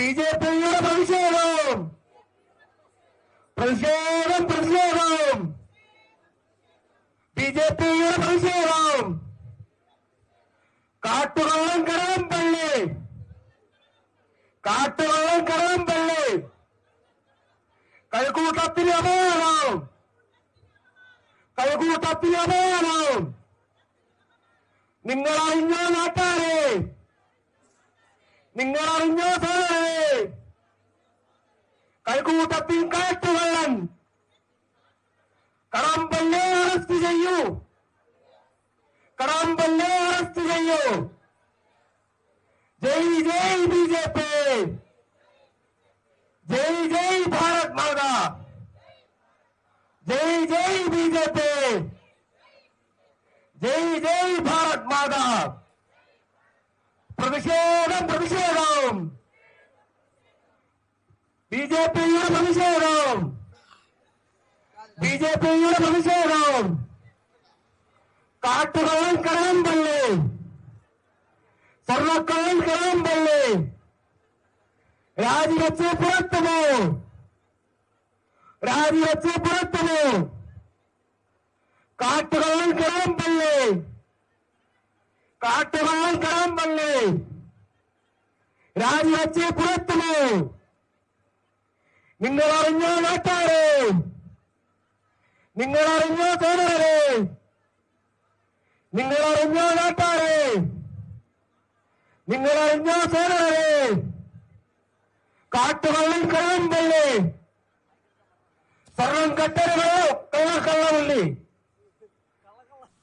ബിജെപിയുടെ പ്രതിഷേധം പ്രതിഷേധം പ്രതിഷേധം ബിജെപിയുടെ പ്രതിഷേധം കാട്ടുകള്ളം കടകംപള്ളി കാട്ടുകള്ളം കടകംപള്ളി കൈക്കൂട്ടത്തിന് അപമാനം കൈക്കൂട്ടത്തിന് അപമാനം നിങ്ങൾ അറിഞ്ഞോ നാട്ടാരെ നിങ്ങൾ അറിഞ്ഞോ സാറേ കൈക്കൂട്ടത്തിൽ കാട്ടുകള്ളൻ കടകംപള്ളി അറസ്റ്റ് ചെയ്യൂ കടകംപള്ളി അറസ്റ്റ് ചെയ്യൂ ജയ് ജയ് ബിജെപി ജയ് ജയ് ഭാരത് മാതാ ജയ് ജയ് ബിജെപി ജയ് ജയ് ഭാരത് മാതാ പ്രതിഷേധം പ്രതിഷേധം ബിജെപിയുടെ പ്രതിഷേധം ബിജെപിയുടെ പ്രതിഷേധം കാട്ടുകള്ളൻ കടകംപള്ളി സ്വർണ്ണക്കള്ളൻ കടകംപള്ളി രാജിവെച്ച് പുറത്തുമോ രാജിവെച്ച് പുറത്തുമോ കാട്ടുകള്ളൻ കടകംപള്ളി കാട്ടുകള്ളൻ കടകംപള്ളി രാജിവെച്ച് പുറത്തുമോ നിങ്ങൾ അറിഞ്ഞോ നാട്ടാരെ നിങ്ങൾ അറിഞ്ഞോ സോദരരെ നിങ്ങൾ അറിഞ്ഞോ നാട്ടാരെ നിങ്ങൾ അറിഞ്ഞോ സോദരരെ കാട്ടുകള്ളൻ കടകംപള്ളി സ്വർണം കട്ടരുകളോ കള്ളക്കള്ളമുള്ളി.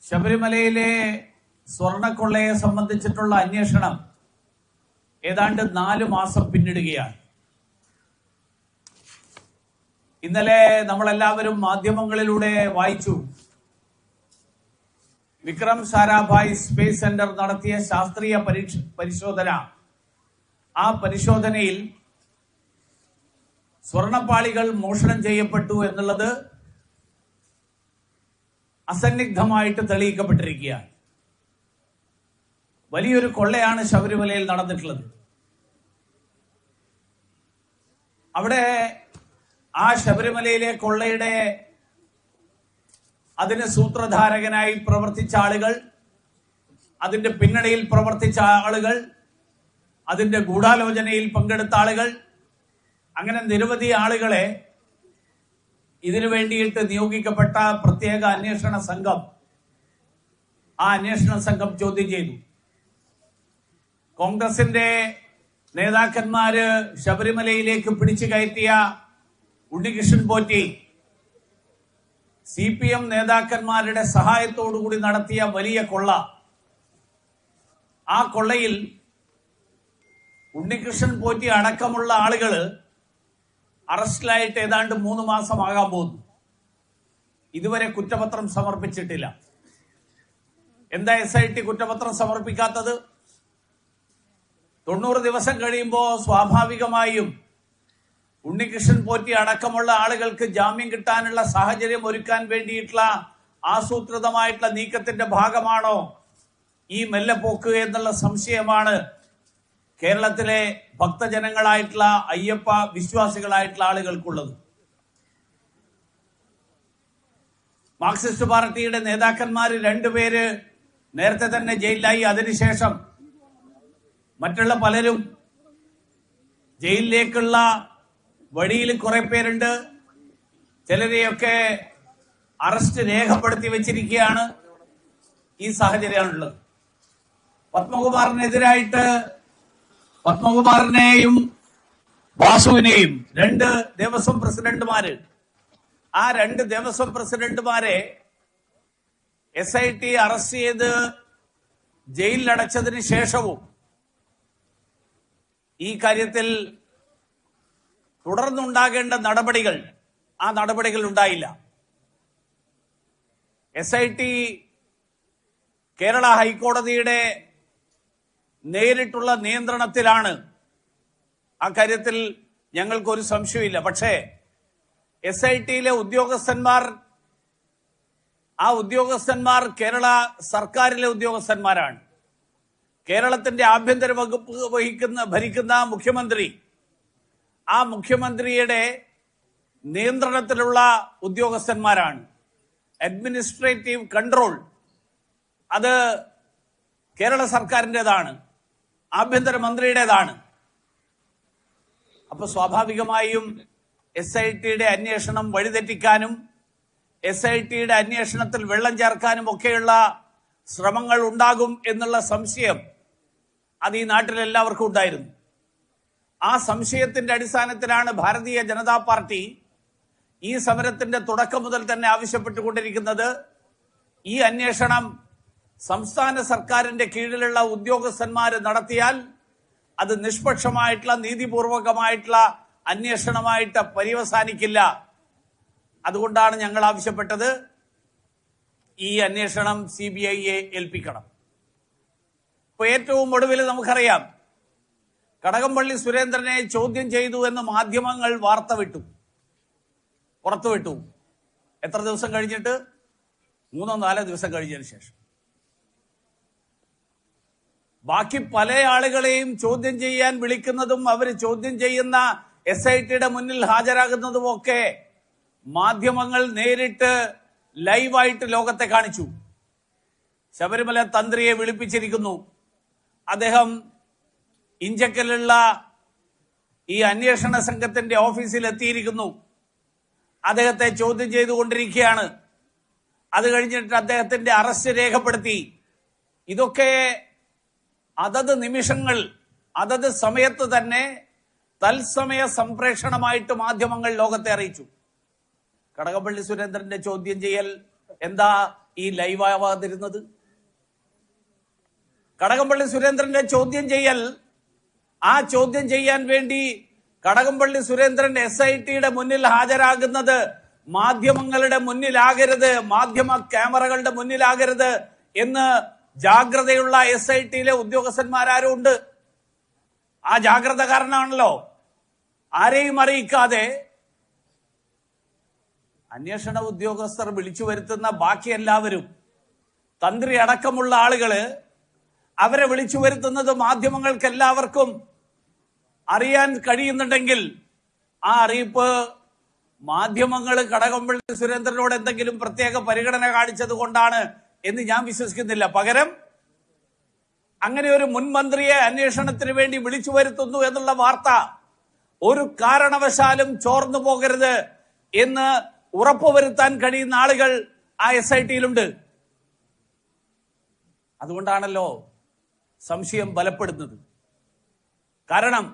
ശബരിമലയിലെ സ്വർണക്കൊള്ളയെ സംബന്ധിച്ചിട്ടുള്ള അന്വേഷണം ഏതാണ്ട് 4 മാസം പിന്നിടുകയാണ്. ഇന്നലെ നമ്മളെല്ലാവരും മാധ്യമങ്ങളിലൂടെ വായിച്ചു, വിക്രം സാരാഭായ് സ്പേസ് സെന്റർ നടത്തിയ ശാസ്ത്രീയ പരിശോധന. ആ പരിശോധനയിൽ സ്വർണപ്പാളികൾ മോഷണം ചെയ്യപ്പെട്ടു എന്നുള്ളത് അസന്നിഗ്ധമായിട്ട് തെളിയിക്കപ്പെട്ടിരിക്കുകയാണ്. വലിയൊരു കൊള്ളയാണ് ശബരിമലയിൽ നടന്നിട്ടുള്ളത്. അവിടെ ആ ശബരിമലയിലെ കൊള്ളയുടെ അതിന് സൂത്രധാരകനായി പ്രവർത്തിച്ച ആളുകൾ, അതിന്റെ പിന്നണിയിൽ പ്രവർത്തിച്ച ആളുകൾ, അതിന്റെ ഗൂഢാലോചനയിൽ പങ്കെടുത്ത ആളുകൾ, അങ്ങനെ നിരവധി ആളുകളെ ഇതിനു വേണ്ടിയിട്ട് നിയോഗിക്കപ്പെട്ട പ്രത്യേക അന്വേഷണ സംഘം ആ അന്വേഷണ സംഘം ചോദ്യം ചെയ്തു. കോൺഗ്രസിന്റെ നേതാക്കന്മാര് ശബരിമലയിലേക്ക് പിടിച്ചു കയറ്റിയ ഉണ്ണികൃഷ്ണൻ പോറ്റി CPM നേതാക്കന്മാരുടെ സഹായത്തോടുകൂടി നടത്തിയ വലിയ കൊള്ള, ആ കൊള്ളയിൽ ഉണ്ണികൃഷ്ണൻ പോറ്റി അടക്കമുള്ള ആളുകള് അറസ്റ്റിലായിട്ട് ഏതാണ്ട് 3 മാസമാകാൻ പോകുന്നു. ഇതുവരെ കുറ്റപത്രം സമർപ്പിച്ചിട്ടില്ല. എന്താ SIT കുറ്റപത്രം സമർപ്പിക്കാത്തത്? 90 ദിവസം കഴിയുമ്പോൾ സ്വാഭാവികമായും ഉണ്ണികൃഷ്ണൻ പോറ്റി അടക്കമുള്ള ആളുകൾക്ക് ജാമ്യം കിട്ടാനുള്ള സാഹചര്യം ഒരുക്കാൻ വേണ്ടിയിട്ടുള്ള ആസൂത്രിതമായിട്ടുള്ള നീക്കത്തിന്റെ ഭാഗമാണോ ഈ മെല്ലെപ്പോക്ക് എന്നുള്ള സംശയമാണ് കേരളത്തിലെ ഭക്തജനങ്ങളായിട്ടുള്ള അയ്യപ്പ വിശ്വാസികളായിട്ടുള്ള ആളുകൾക്കുള്ളത്. മാർക്സിസ്റ്റ് പാർട്ടിയുടെ നേതാക്കന്മാര് 2 പേര് നേരത്തെ തന്നെ ജയിലിലായി. അതിനുശേഷം മറ്റുള്ള പലരും ജയിലിലേക്കുള്ള വഴിയിൽ കുറെ പേരുണ്ട്. ചിലരെയൊക്കെ അറസ്റ്റ് രേഖപ്പെടുത്തി വെച്ചിരിക്കുകയാണ്. ഈ സാഹചര്യമാണുള്ളത്. പത്മകുമാറിനെതിരായിട്ട് പത്മകുമാറിനെയും വാസുവിനെയും 2 ദേവസ്വം പ്രസിഡന്റുമാര്, ആ 2 ദേവസ്വം പ്രസിഡന്റുമാരെ SIT അറസ്റ്റ് ചെയ്ത് ജയിലിലടച്ചതിന് ശേഷവും ഈ കാര്യത്തിൽ തുടർന്നുണ്ടാകേണ്ട നടപടികൾ, ആ നടപടികൾ ഉണ്ടായില്ല. SIT കേരള ഹൈക്കോടതിയുടെ നേരിട്ടുള്ള നിയന്ത്രണത്തിലാണ്. ആ കാര്യത്തിൽ ഞങ്ങൾക്കൊരു സംശയമില്ല. പക്ഷേ SITയിലെ ഉദ്യോഗസ്ഥന്മാർ, ആ ഉദ്യോഗസ്ഥന്മാർ കേരള സർക്കാരിലെ ഉദ്യോഗസ്ഥന്മാരാണ്. കേരളത്തിന്റെ ആഭ്യന്തര വകുപ്പ് ഭരിക്കുന്ന മുഖ്യമന്ത്രി ആ മുഖ്യമന്ത്രിയുടെ നിയന്ത്രണത്തിലുള്ള ഉദ്യോഗസ്ഥന്മാരാണ്. അഡ്മിനിസ്ട്രേറ്റീവ് കൺട്രോൾ അത് കേരള സർക്കാരിൻ്റെതാണ്, ആഭ്യന്തരമന്ത്രിയുടേതാണ്. അപ്പൊ സ്വാഭാവികമായും SITയുടെ അന്വേഷണം വഴിതെറ്റിക്കാനും SITയുടെ അന്വേഷണത്തിൽ വെള്ളം ചേർക്കാനും ഒക്കെയുള്ള ശ്രമങ്ങൾ ഉണ്ടാകും എന്നുള്ള സംശയം അത് ഈ നാട്ടിലെല്ലാവർക്കും ഉണ്ടായിരുന്നു. ആ സംശയത്തിന്റെ അടിസ്ഥാനത്തിലാണ് ഭാരതീയ ജനതാ പാർട്ടി ഈ സമരത്തിന്റെ തുടക്കം മുതൽ തന്നെ ആവശ്യപ്പെട്ടുകൊണ്ടിരിക്കുന്നത്. ഈ അന്വേഷണം സംസ്ഥാന സർക്കാരിന്റെ കീഴിലുള്ള ഉദ്യോഗസ്ഥന്മാര് നടത്തിയാൽ അത് നിഷ്പക്ഷമായിട്ടുള്ള നീതിപൂർവകമായിട്ടുള്ള അന്വേഷണമായിട്ട് പര്യവസാനിക്കില്ല. അതുകൊണ്ടാണ് ഞങ്ങൾ ആവശ്യപ്പെട്ടത് ഈ അന്വേഷണം CBIയെ ഏൽപ്പിക്കണം. ഇപ്പൊ ഏറ്റവും ഒടുവിൽ നമുക്കറിയാം, കടകംപള്ളി സുരേന്ദ്രനെ ചോദ്യം ചെയ്തു എന്ന് മാധ്യമങ്ങൾ പുറത്തുവിട്ടു. എത്ര ദിവസം കഴിഞ്ഞിട്ട്? 3-4 ദിവസം കഴിഞ്ഞതിന് ശേഷം. ബാക്കി പല ആളുകളെയും ചോദ്യം ചെയ്യാൻ വിളിക്കുന്നതും അവർ ചോദ്യം ചെയ്യുന്ന SITയുടെ മുന്നിൽ ഹാജരാകുന്നതും ഒക്കെ മാധ്യമങ്ങൾ നേരിട്ട് ലൈവായിട്ട് ലോകത്തെ കാണിച്ചു. ശബരിമല തന്ത്രിയെ വിളിപ്പിച്ചിരിക്കുന്നു. അദ്ദേഹം ഇഞ്ചക്കലുള്ള ഈ അന്വേഷണ സംഘത്തിന്റെ ഓഫീസിൽ എത്തിയിരിക്കുന്നു. അദ്ദേഹത്തെ ചോദ്യം ചെയ്തുകൊണ്ടിരിക്കുകയാണ്. അത് കഴിഞ്ഞിട്ട് അദ്ദേഹത്തിന്റെ അറസ്റ്റ് രേഖപ്പെടുത്തി. ഇതൊക്കെ അതത് നിമിഷങ്ങൾ അതത് സമയത്ത് തന്നെ തത്സമയ സംപ്രേഷണമായിട്ട് മാധ്യമങ്ങൾ ലോകത്തെ അറിയിച്ചു. കടകംപള്ളി സുരേന്ദ്രന്റെ ചോദ്യം ചെയ്യൽ എന്താ ഈ ലൈവാവാതിരുന്നത്? കടകംപള്ളി സുരേന്ദ്രന്റെ ചോദ്യം ചെയ്യൽ, ആ ചോദ്യം ചെയ്യാൻ വേണ്ടി കടകംപള്ളി സുരേന്ദ്രൻ SITയുടെ മുന്നിൽ ഹാജരാകുന്നത് മാധ്യമങ്ങളുടെ മുന്നിലാകരുത്, മാധ്യമ ക്യാമറകളുടെ മുന്നിലാകരുത് എന്ന് ജാഗ്രതയുള്ള SITയിലെ ഉദ്യോഗസ്ഥന്മാരാരും ഉണ്ട്. ആ ജാഗ്രത കാരണമാണല്ലോ ആരെയും അറിയിക്കാതെ അന്വേഷണ ഉദ്യോഗസ്ഥർ വിളിച്ചു വരുത്തുന്ന ബാക്കി എല്ലാവരും, തന്ത്രി അടക്കമുള്ള ആളുകള്, അവരെ വിളിച്ചു വരുത്തുന്നത് മാധ്യമങ്ങൾക്ക് എല്ലാവർക്കും അറിയാൻ കഴിയുന്നുണ്ടെങ്കിൽ ആ അറിയിപ്പ് മാധ്യമങ്ങൾ കടകംപള്ളി സുരേന്ദ്രനോട് എന്തെങ്കിലും പ്രത്യേക പരിഗണന കാണിച്ചത് കൊണ്ടാണ് എന്ന് ഞാൻ വിശ്വസിക്കുന്നില്ല. പകരം അങ്ങനെ ഒരു മുൻ മന്ത്രിയെ അന്വേഷണത്തിന് വേണ്ടി വിളിച്ചു വരുത്തുന്നു എന്നുള്ള വാർത്ത ഒരു കാരണവശാലും ചോർന്നു പോകരുത് എന്ന് ഉറപ്പുവരുത്താൻ കഴിയുന്ന ആളുകൾ ആ SITയിലുണ്ട്. അതുകൊണ്ടാണല്ലോ സംശയം ബലപ്പെടുന്നത്. കാരണം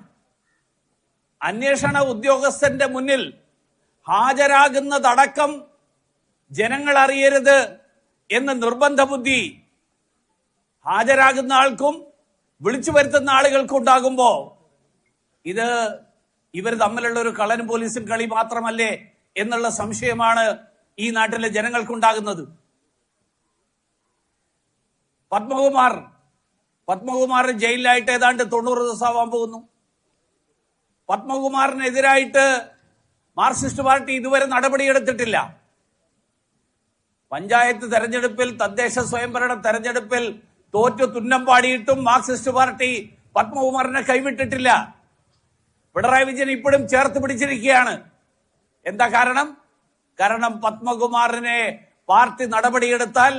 അന്വേഷണ ഉദ്യോഗസ്ഥന്റെ മുന്നിൽ ഹാജരാകുന്നതടക്കം ജനങ്ങൾ അറിയരുത് എന്ന് നിർബന്ധ ബുദ്ധി ഹാജരാകുന്ന ആൾക്കും വിളിച്ചു വരുത്തുന്ന ആളുകൾക്കും ഉണ്ടാകുമ്പോ ഇത് ഇവർ തമ്മിലുള്ള ഒരു കള്ളനും പോലീസും കളി മാത്രമല്ലേ എന്നുള്ള സംശയമാണ് ഈ നാട്ടിലെ ജനങ്ങൾക്കുണ്ടാകുന്നത്. പത്മകുമാർ ജയിലിലായിട്ട് ഏതാണ്ട് 90 ദിവസമാവാൻ പോകുന്നു. പത്മകുമാറിനെതിരായിട്ട് മാർക്സിസ്റ്റ് പാർട്ടി ഇതുവരെ നടപടിയെടുത്തിട്ടില്ല. പഞ്ചായത്ത് തെരഞ്ഞെടുപ്പിൽ, തദ്ദേശ സ്വയംഭരണ തെരഞ്ഞെടുപ്പിൽ തോറ്റു തുന്നം പാടിയിട്ടും മാർക്സിസ്റ്റ് പാർട്ടി പത്മകുമാറിനെ കൈവിട്ടിട്ടില്ല. പിണറായി വിജയൻ ഇപ്പോഴും ചേർത്ത് പിടിച്ചിരിക്കുകയാണ്. എന്താ കാരണം? കാരണം പത്മകുമാറിനെ പാർട്ടി നടപടിയെടുത്താൽ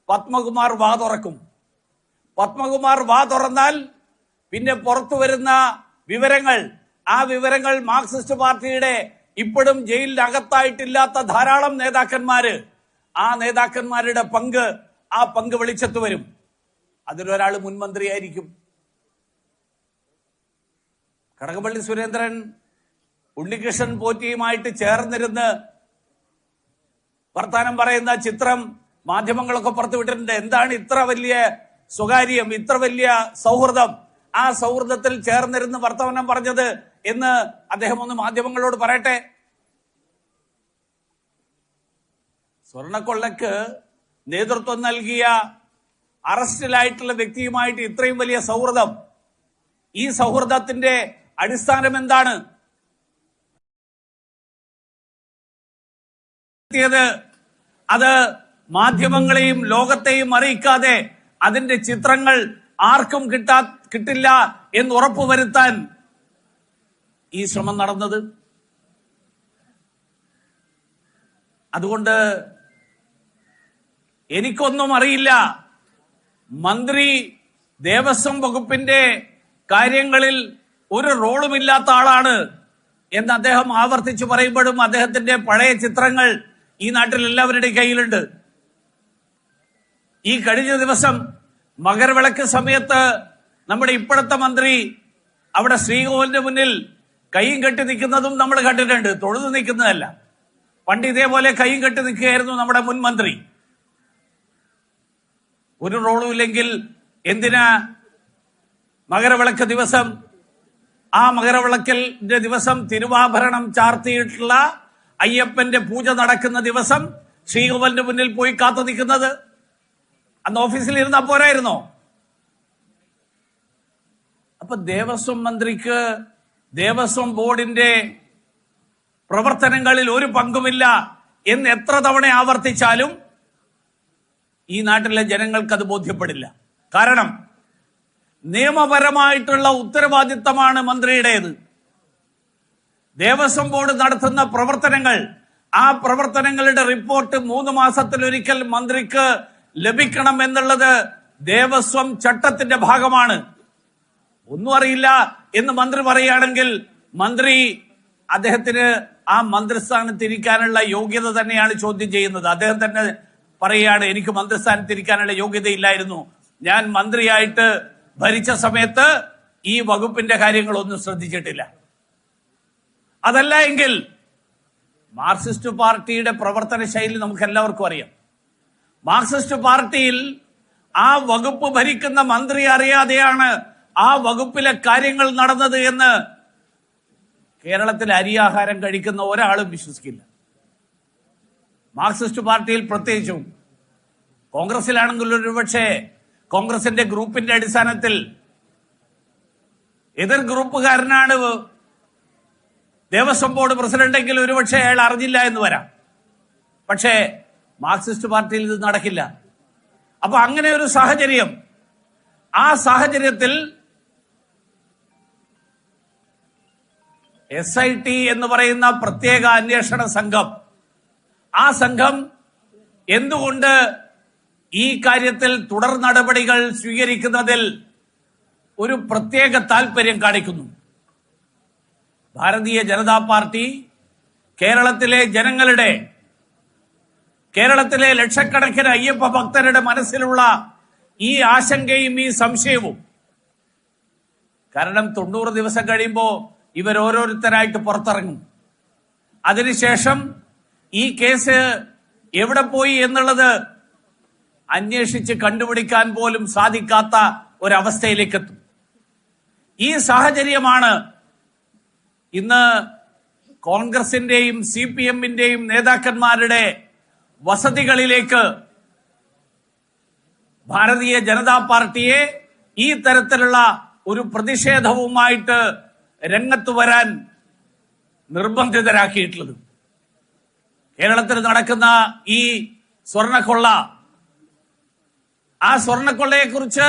പത്മകുമാർ വാ തുറക്കും. പത്മകുമാർ വാ തുറന്നാൽ പിന്നെ പുറത്തു വരുന്ന വിവരങ്ങൾ, ആ വിവരങ്ങൾ മാർക്സിസ്റ്റ് പാർട്ടിയുടെ ഇപ്പോഴും ജയിലിനകത്തായിട്ടില്ലാത്ത ധാരാളം നേതാക്കന്മാര്, ആ നേതാക്കന്മാരുടെ പങ്ക് വെളിച്ചത്ത് വരും. അതിലൊരാൾ മുൻമന്ത്രിയായിരിക്കും. കടകംപള്ളി സുരേന്ദ്രൻ ഉണ്ണികൃഷ്ണൻ പോറ്റിയുമായിട്ട് ചേർന്നിരുന്ന് വർത്താനം പറയുന്ന ചിത്രം മാധ്യമങ്ങളൊക്കെ പുറത്തുവിട്ടിട്ടുണ്ട്. എന്താണ് ഇത്ര വലിയ സ്വകാര്യം, ഇത്ര വലിയ സൗഹൃദം, ആ സൗഹൃദത്തിൽ ചേർന്നിരുന്ന് വർത്തമാനം പറഞ്ഞത് എന്ന് അദ്ദേഹം ഒന്ന് മാധ്യമങ്ങളോട് പറയട്ടെ. സ്വർണക്കൊള്ളക്ക് നേതൃത്വം നൽകിയ അറസ്റ്റിലായിട്ടുള്ള വ്യക്തിയുമായിട്ട് ഇത്രയും വലിയ സൗഹൃദം, ഈ സൗഹൃദത്തിന്റെ അടിസ്ഥാനം എന്താണ്? അത് മാധ്യമങ്ങളെയും ലോകത്തെയും അറിയിക്കാതെ അതിന്റെ ചിത്രങ്ങൾ ആർക്കും കിട്ടില്ല എന്ന് ഉറപ്പുവരുത്താൻ ഈ ശ്രമം നടന്നത്. അതുകൊണ്ട് എനിക്കൊന്നും അറിയില്ല. മന്ത്രി ദേവസ്വം വകുപ്പിന്റെ കാര്യങ്ങളിൽ ഒരു റോളുമില്ലാത്ത ആളാണ് എന്ന് അദ്ദേഹം ആവർത്തിച്ചു പറയുമ്പോഴും അദ്ദേഹത്തിന്റെ പഴയ ചിത്രങ്ങൾ ഈ നാട്ടിൽ എല്ലാവരുടെയും കയ്യിലുണ്ട്. ഈ കഴിഞ്ഞ ദിവസം മകരവിളക്ക് സമയത്ത് നമ്മുടെ ഇപ്പോഴത്തെ മന്ത്രി അവിടെ ശ്രീകോവിലിന്റെ മുന്നിൽ കൈയും കെട്ടി നിൽക്കുന്നതും നമ്മൾ കണ്ടിട്ടുണ്ട്. തൊഴുതു നിൽക്കുന്നതല്ല, പണ്ട് ഇതേപോലെ കൈയും കെട്ടി നിൽക്കുകയായിരുന്നു നമ്മുടെ മുൻ മന്ത്രി. ഒരു റോളും ഇല്ലെങ്കിൽ എന്തിനാ മകരവിളക്ക് ദിവസം, ആ മകരവിളക്കിന്റെ ദിവസം തിരുവാഭരണം ചാർത്തിയിട്ടുള്ള അയ്യപ്പന്റെ പൂജ നടക്കുന്ന ദിവസം ശ്രീകോവിലിന്റെ മുന്നിൽ പോയി കാത്തു നിൽക്കുന്നത്? അന്ന് ഓഫീസിൽ ഇരുന്നാ പോരായിരുന്നോ? അപ്പൊ ദേവസ്വം മന്ത്രിക്ക് ദേവസ്വം ബോർഡിന്റെ പ്രവർത്തനങ്ങളിൽ ഒരു പങ്കുമില്ല എന്ന് എത്ര തവണ ആവർത്തിച്ചാലും ഈ നാട്ടിലെ ജനങ്ങൾക്ക് അത് ബോധ്യപ്പെടില്ല. കാരണം നിയമപരമായിട്ടുള്ള ഉത്തരവാദിത്തമാണ് മന്ത്രിയുടേത്. ദേവസ്വം ബോർഡ് നടത്തുന്ന പ്രവർത്തനങ്ങൾ, ആ പ്രവർത്തനങ്ങളുടെ റിപ്പോർട്ട് 3 മാസത്തിലൊരിക്കൽ മന്ത്രിക്ക് ലഭിക്കണം എന്നുള്ളത് ദേവസ്വം ചട്ടത്തിന്റെ ഭാഗമാണ്. ഒന്നും അറിയില്ല എന്ന് മന്ത്രി പറയുകയാണെങ്കിൽ മന്ത്രി അദ്ദേഹത്തിന് ആ മന്ത്രിസ്ഥാനത്തിരിക്കാനുള്ള യോഗ്യത തന്നെയാണ് ചോദ്യം ചെയ്യുന്നത്. അദ്ദേഹം തന്നെ പറയുകയാണ്, എനിക്ക് മന്ത്രിസ്ഥാനത്തിരിക്കാനുള്ള യോഗ്യതയില്ലായിരുന്നു, ഞാൻ മന്ത്രിയായിട്ട് ഭരിച്ച സമയത്ത് ഈ വകുപ്പിന്റെ കാര്യങ്ങളൊന്നും ശ്രദ്ധിച്ചിട്ടില്ല. അതല്ല എങ്കിൽ മാർക്സിസ്റ്റ് പാർട്ടിയുടെ പ്രവർത്തന ശൈലി നമുക്ക് എല്ലാവർക്കും അറിയാം. മാർക്സിസ്റ്റ് പാർട്ടിയിൽ ആ വകുപ്പ് ഭരിക്കുന്ന മന്ത്രി അറിയാതെയാണ് ആ വകുപ്പിലെ കാര്യങ്ങൾ നടന്നത് എന്ന് കേരളത്തിൽ അരിയാഹാരം കഴിക്കുന്ന ഒരാളും വിശ്വസിക്കില്ല. മാർക്സിസ്റ്റ് പാർട്ടിയിൽ പ്രത്യേകിച്ചും, കോൺഗ്രസിലാണെങ്കിൽ ഒരുപക്ഷെ കോൺഗ്രസിന്റെ ഗ്രൂപ്പിന്റെ അടിസ്ഥാനത്തിൽ എതിർ ഗ്രൂപ്പുകാരനാണ് ദേവസ്വം ബോർഡ് പ്രസിഡന്റെങ്കിൽ ഒരുപക്ഷെ അയാൾ അറിഞ്ഞില്ല എന്ന് വരാം. പക്ഷേ മാർക്സിസ്റ്റ് പാർട്ടിയിൽ ഇത് നടക്കില്ല. അപ്പൊ അങ്ങനെ ഒരു സാഹചര്യം, ആ സാഹചര്യത്തിൽ SIT എന്ന് പറയുന്ന പ്രത്യേക അന്വേഷണ സംഘം, ആ സംഘം എന്തുകൊണ്ട് ഈ കാര്യത്തിൽ തുടർ നടപടികൾ സ്വീകരിക്കുന്നതിൽ ഒരു പ്രത്യേക താല്പര്യം കാണിക്കുന്നു? ഭാരതീയ ജനതാ പാർട്ടി കേരളത്തിലെ ജനങ്ങളുടെ, കേരളത്തിലെ ലക്ഷക്കണക്കിന് അയ്യപ്പ ഭക്തരുടെ മനസ്സിലുള്ള ഈ ആശങ്കയും ഈ സംശയവും, കാരണം 90 ദിവസം കഴിയുമ്പോൾ ഇവരോരോരുത്തരായിട്ട് പുറത്തിറങ്ങും. അതിനുശേഷം ഈ കേസ് എവിടെ പോയി എന്നുള്ളത് അന്വേഷിച്ച് കണ്ടുപിടിക്കാൻ പോലും സാധിക്കാത്ത ഒരവസ്ഥയിലേക്ക് എത്തും. ഈ സാഹചര്യമാണ് ഇന്ന് കോൺഗ്രസിന്റെയും CPM-ന്റെയും നേതാക്കന്മാരുടെ വസതികളിലേക്ക് ഭാരതീയ ജനതാ പാർട്ടിയെ ഈ തരത്തിലുള്ള ഒരു പ്രതിഷേധവുമായിട്ട് രംഗത്ത് വരാൻ നിർബന്ധിതരാക്കിയിട്ടുള്ളത്. കേരളത്തിൽ നടക്കുന്ന ഈ സ്വർണ്ണക്കൊള്ള, ആ സ്വർണ്ണക്കൊള്ളയെക്കുറിച്ച്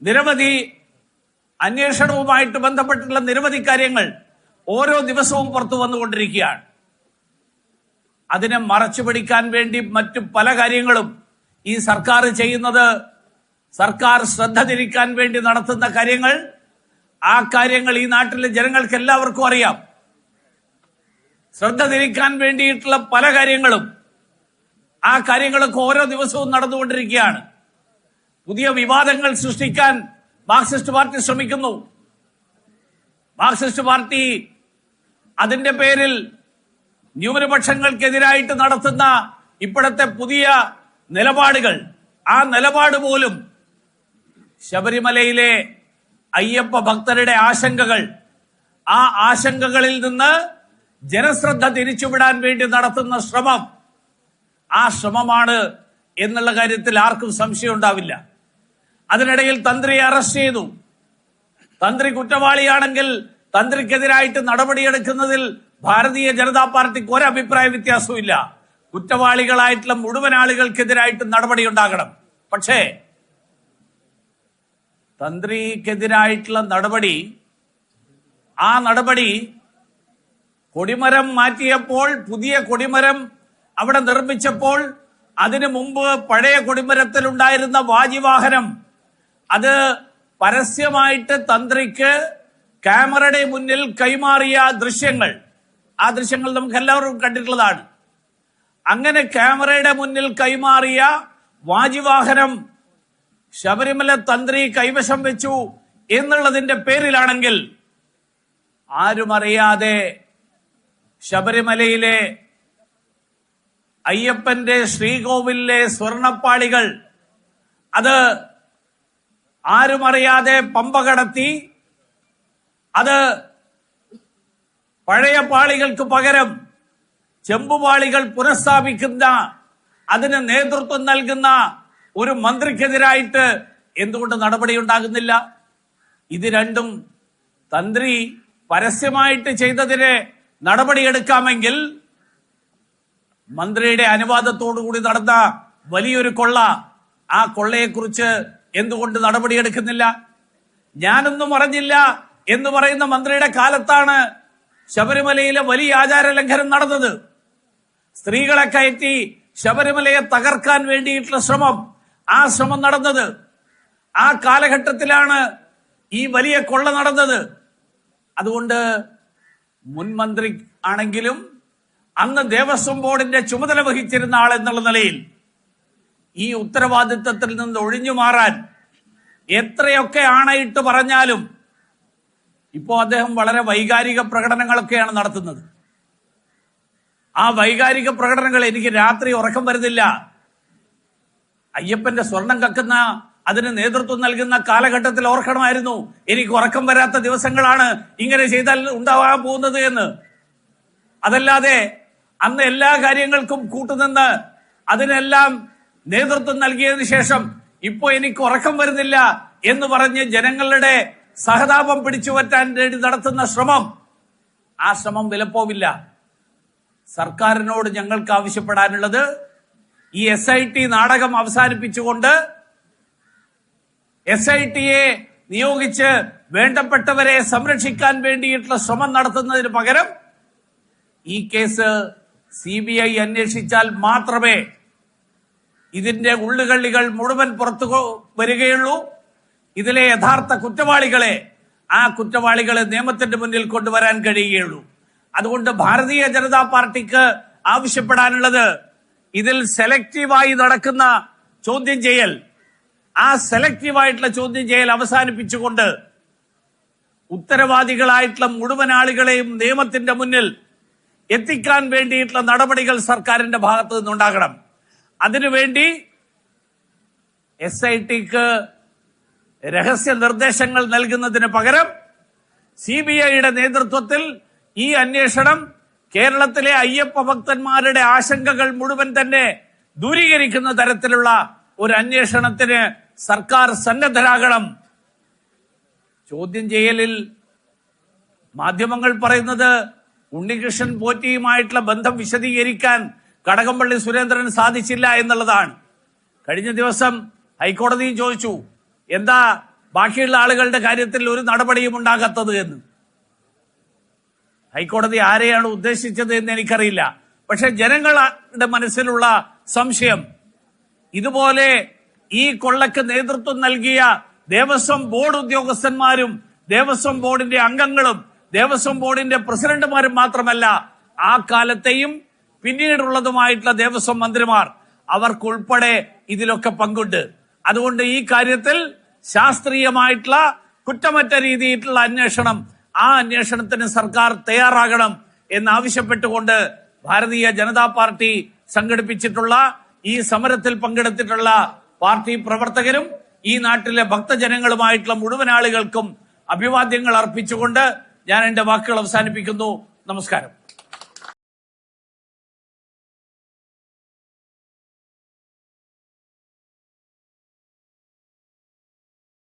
നിരവധി അന്വേഷണവുമായിട്ട് ബന്ധപ്പെട്ടുള്ള നിരവധി കാര്യങ്ങൾ ഓരോ ദിവസവും പുറത്തു വന്നുകൊണ്ടിരിക്കുകയാണ്. അതിനെ മറച്ചുപിടിക്കാൻ വേണ്ടി മറ്റു പല കാര്യങ്ങളും ഈ സർക്കാർ ചെയ്യുന്നത്, സർക്കാർ ശ്രദ്ധ തിരിക്കാൻ വേണ്ടി നടത്തുന്ന കാര്യങ്ങൾ, ആ കാര്യങ്ങൾ ഈ നാട്ടിലെ ജനങ്ങൾക്ക് എല്ലാവർക്കും അറിയാം. ശ്രദ്ധ തിരിക്കാൻ വേണ്ടിയിട്ടുള്ള പല കാര്യങ്ങളും, ആ കാര്യങ്ങളൊക്കെ ഓരോ ദിവസവും നടന്നുകൊണ്ടിരിക്കുകയാണ്. പുതിയ വിവാദങ്ങൾ സൃഷ്ടിക്കാൻ മാർക്സിസ്റ്റ് പാർട്ടി ശ്രമിക്കുന്നു. മാർക്സിസ്റ്റ് പാർട്ടി അതിന്റെ പേരിൽ ന്യൂനപക്ഷങ്ങൾക്കെതിരായിട്ട് നടത്തുന്ന ഇപ്പോഴത്തെ പുതിയ നിലപാടുകൾ, ആ നിലപാട് പോലും ശബരിമലയിലെ അയ്യപ്പ ഭക്തരുടെ ആശങ്കകൾ, ആ ആശങ്കകളിൽ നിന്ന് ജനശ്രദ്ധ തിരിച്ചുവിടാൻ വേണ്ടി നടത്തുന്ന ശ്രമം, ആ ശ്രമമാണ് എന്നുള്ള കാര്യത്തിൽ ആർക്കും സംശയം ഉണ്ടാവില്ല. അതിനിടയിൽ തന്ത്രിയെ അറസ്റ്റ് ചെയ്തു. തന്ത്രി കുറ്റവാളിയാണെങ്കിൽ തന്ത്രിക്കെതിരായിട്ട് നടപടിയെടുക്കുന്നതിൽ ഭാരതീയ ജനതാ പാർട്ടിക്ക് ഒരു അഭിപ്രായ വ്യത്യാസവും ഇല്ല. കുറ്റവാളികളായിട്ടുള്ള മുഴുവൻ ആളുകൾക്കെതിരായിട്ട് നടപടി ഉണ്ടാകണം. പക്ഷേ തന്ത്രിക്കെതിരായിട്ടുള്ള നടപടി ആ നടപടി കൊടിമരം മാറ്റിയപ്പോൾ, പുതിയ കൊടിമരം അവിടെ നിർമ്മിച്ചപ്പോൾ അതിനു മുമ്പ് പഴയ കൊടിമരത്തിലുണ്ടായിരുന്ന വാജിവാഹനം അത് പരസ്യമായിട്ട് തന്ത്രിക്ക് ക്യാമറയുടെ മുന്നിൽ കൈമാറിയ ദൃശ്യങ്ങൾ, ആ ദൃശ്യങ്ങൾ നമുക്ക് എല്ലാവർക്കും കണ്ടിട്ടുള്ളതാണ്. അങ്ങനെ ക്യാമറയുടെ മുന്നിൽ കൈമാറിയ വാജിവാഹനം ശബരിമല തന്ത്രി കൈവശം വെച്ചു എന്നുള്ളതിന്റെ പേരിലാണെങ്കിൽ ആരും അറിയാതെ ശബരിമലയിലെ അയ്യപ്പന്റെ ശ്രീകോവിലിലെ സ്വർണപ്പാളികൾ അത് ആരും അറിയാതെ പമ്പ കടത്തി അത് പഴയ പാളികൾക്ക് പകരം ചെമ്പുപാളികൾ പുനഃസ്ഥാപിക്കുന്ന, അതിന് നേതൃത്വം നൽകുന്ന ഒരു മന്ത്രിക്കെതിരായിട്ട് എന്തുകൊണ്ട് നടപടിയുണ്ടാകുന്നില്ല? ഇത് രണ്ടും തന്ത്രി പരസ്യമായിട്ട് ചെയ്തതിന് നടപടിയെടുക്കാമെങ്കിൽ മന്ത്രിയുടെ അനുവാദത്തോടുകൂടി നടന്ന വലിയൊരു കൊള്ള, ആ കൊള്ളയെക്കുറിച്ച് എന്തുകൊണ്ട് നടപടിയെടുക്കുന്നില്ല? ഞാനൊന്നും അറിഞ്ഞില്ല എന്ന് പറയുന്ന മന്ത്രിയുടെ കാലത്താണ് ശബരിമലയിലെ വലിയ ആചാര ലംഘനം നടന്നത്. സ്ത്രീകളെ കയറ്റി ശബരിമലയെ തകർക്കാൻ വേണ്ടിയിട്ടുള്ള ശ്രമം, ആ ശ്രമം നടന്നത് ആ കാലഘട്ടത്തിലാണ് ഈ വലിയ കൊള്ള നടന്നത്. അതുകൊണ്ട് മുൻ മന്ത്രി ആണെങ്കിലും അന്ന് ദേവസ്വം ബോർഡിന്റെ ചുമതല വഹിച്ചിരുന്ന ആൾ എന്നുള്ള നിലയിൽ ഈ ഉത്തരവാദിത്വത്തിൽ നിന്ന് ഒഴിഞ്ഞു മാറാൻ എത്രയൊക്കെ ആണയിട്ട് പറഞ്ഞാലും ഇപ്പോ അദ്ദേഹം വളരെ വൈകാരിക പ്രകടനങ്ങളൊക്കെയാണ് നടത്തുന്നത്. ആ വൈകാരിക പ്രകടനങ്ങൾ എനിക്ക് രാത്രി ഉറക്കം വരുന്നില്ല. അയ്യപ്പന്റെ സ്വർണം കക്കുന്ന, അതിന് നേതൃത്വം നൽകുന്ന കാലഘട്ടത്തിൽ ഓർക്കണമായിരുന്നു എനിക്ക് ഉറക്കം വരാത്ത ദിവസങ്ങളാണ് ഇങ്ങനെ ചെയ്താൽ ഉണ്ടാവാൻ പോകുന്നത് എന്ന്. അതല്ലാതെ അന്ന് എല്ലാ കാര്യങ്ങൾക്കും കൂട്ടുനിന്ന് അതിനെല്ലാം നേതൃത്വം നൽകിയതിനു ശേഷം ഇപ്പോ എനിക്ക് ഉറക്കം വരുന്നില്ല എന്ന് പറഞ്ഞ് ജനങ്ങളുടെ സഹതാപം പിടിച്ചുപറ്റാൻ വേണ്ടി നടത്തുന്ന ശ്രമം, ആ ശ്രമം വിലപ്പോവില്ല. സർക്കാരിനോട് ഞങ്ങൾക്ക് ആവശ്യപ്പെടാനുള്ളത് ഈ SIT നാടകം അവസാനിപ്പിച്ചുകൊണ്ട് SITയെ നിയോഗിച്ച് വേണ്ടപ്പെട്ടവരെ സംരക്ഷിക്കാൻ വേണ്ടിയിട്ടുള്ള ശ്രമം നടത്തുന്നതിന് പകരം ഈ കേസ് CBI അന്വേഷിച്ചാൽ മാത്രമേ ഇതിന്റെ ഉള്ളുകള്ളികൾ മുഴുവൻ പുറത്തു വരികയുള്ളൂ. ഇതിലെ യഥാർത്ഥ കുറ്റവാളികളെ, ആ കുറ്റവാളികളെ നിയമത്തിന്റെ മുന്നിൽ കൊണ്ടുവരാൻ കഴിയുകയുള്ളൂ. അതുകൊണ്ട് ഭാരതീയ ജനതാ പാർട്ടിക്ക് ആവശ്യപ്പെടാനുള്ളത് ഇതിൽ സെലക്റ്റീവായി നടക്കുന്ന ചോദ്യം ചെയ്യൽ, ആ സെലക്റ്റീവായിട്ടുള്ള ചോദ്യം ചെയ്യൽ അവസാനിപ്പിച്ചുകൊണ്ട് ഉത്തരവാദികളായിട്ടുള്ള മുഴുവൻ ആളുകളെയും നിയമത്തിന്റെ മുന്നിൽ എത്തിക്കാൻ വേണ്ടിയിട്ടുള്ള നടപടികൾ സർക്കാരിന്റെ ഭാഗത്ത് നിന്നുണ്ടാകണം. അതിനുവേണ്ടി SITക്ക് രഹസ്യ നിർദ്ദേശങ്ങൾ നൽകുന്നതിന് പകരം CBIയുടെ നേതൃത്വത്തിൽ ഈ അന്വേഷണം കേരളത്തിലെ അയ്യപ്പ ഭക്തന്മാരുടെ ആശങ്കകൾ മുഴുവൻ തന്നെ ദൂരീകരിക്കുന്ന തരത്തിലുള്ള ഒരു അന്വേഷണത്തിന് സർക്കാർ സന്നദ്ധരാകണം. ചോദ്യം ചെയ്യലിൽ മാധ്യമങ്ങൾ പറയുന്നത് ഉണ്ണികൃഷ്ണൻ പോറ്റിയുമായിട്ടുള്ള ബന്ധം വിശദീകരിക്കാൻ കടകംപള്ളി സുരേന്ദ്രൻ സാധിച്ചില്ല എന്നുള്ളതാണ്. കഴിഞ്ഞ ദിവസം ഹൈക്കോടതി ചോദിച്ചു, എന്താ ബാക്കിയുള്ള ആളുകളുടെ കാര്യത്തിൽ ഒരു നടപടിയും ഉണ്ടാകാത്തത് എന്ന്. ഹൈക്കോടതി ആരെയാണ് ഉദ്ദേശിച്ചത് എന്ന് എനിക്കറിയില്ല. പക്ഷെ ജനങ്ങളുടെ മനസ്സിലുള്ള സംശയം, ഇതുപോലെ ഈ കൊള്ളക്ക് നേതൃത്വം നൽകിയ ദേവസ്വം ബോർഡ് ഉദ്യോഗസ്ഥന്മാരും ദേവസ്വം ബോർഡിന്റെ അംഗങ്ങളും ദേവസ്വം ബോർഡിന്റെ പ്രസിഡന്റുമാരും മാത്രമല്ല, ആ കാലത്തെയും പിന്നീടുള്ളതുമായിട്ടുള്ള ദേവസ്വം മന്ത്രിമാർ, അവർക്കുൾപ്പെടെ ഇതിലൊക്കെ പങ്കുണ്ട്. അതുകൊണ്ട് ഈ കാര്യത്തിൽ ശാസ്ത്രീയമായിട്ടുള്ള കുറ്റമറ്റ രീതിയിലുള്ള അന്വേഷണം, ആ അന്വേഷണത്തിന് സർക്കാർ തയ്യാറാകണം എന്നാവശ്യപ്പെട്ടുകൊണ്ട് ഭാരതീയ ജനതാ പാർട്ടി സംഘടിപ്പിച്ചിട്ടുള്ള ഈ സമരത്തിൽ പങ്കെടുത്തിട്ടുള്ള പാർട്ടി പ്രവർത്തകരും ഈ നാട്ടിലെ ഭക്തജനങ്ങളുമായിട്ടുള്ള മുഴുവൻ ആളുകൾക്കും അഭിവാദ്യങ്ങൾ അർപ്പിച്ചുകൊണ്ട് ഞാൻ എന്റെ വാക്കുകൾ അവസാനിപ്പിക്കുന്നു. നമസ്കാരം.